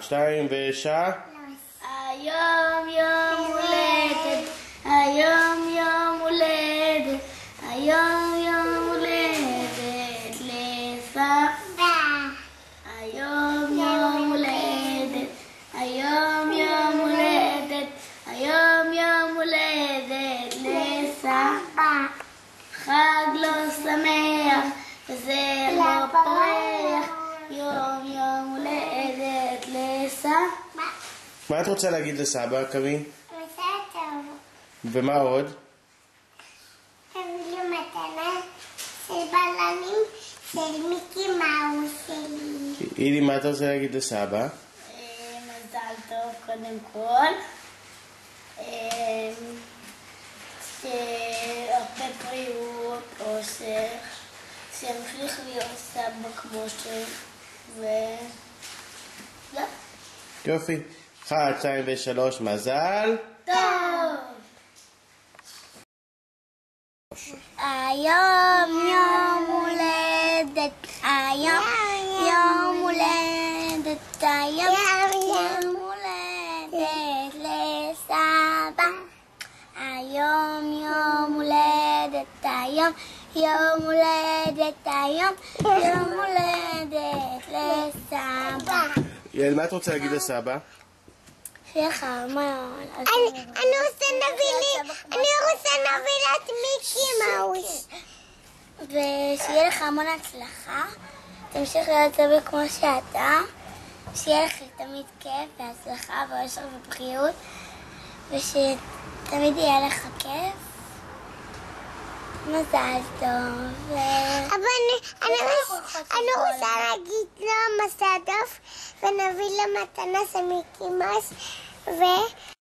שתיים ושעה. היום יום הולדת, היום יום הולדת, היום יום הולדת לסבא. היום יום הולדת, היום יום הולדת, היום יום הולדת לסבא. חג לא שמח וזה לא פרח, יום יום הולדת לסבא. מה את רוצה להגיד לסבא, קארין? מזל טוב. ומה עוד? הביא לי מתנה של בלונים של מיקי מאוס שלי. אילי, מה אתה רוצה להגיד לסבא? מזל טוב קודם כל. שהרבה בריאות, אושר, שימשיך להיות סבא כמו ש... יופי. 1, 2 ו3, מזל טוב! היום יום הולדת, היום יום הולדת, היום יום הולדת לסבא. היום יום הולדת, היום יום הולדת, היום יום הולדת לסבא. יעל, מה את רוצה להגיד לסבא? סליחה, מה? אני רוצה נבילת מיקי מאוס. ושיהיה לך המון הצלחה, תמשיך להיות סבא כמו שאתה, שיהיה לך תמיד כיף והצלחה ואושר ובריאות, ושתמיד יהיה לך כיף. מזל טוב. אבל אני רוצה להגיד לו מזל טוב ונביא לו מתנה של מיקי מאוס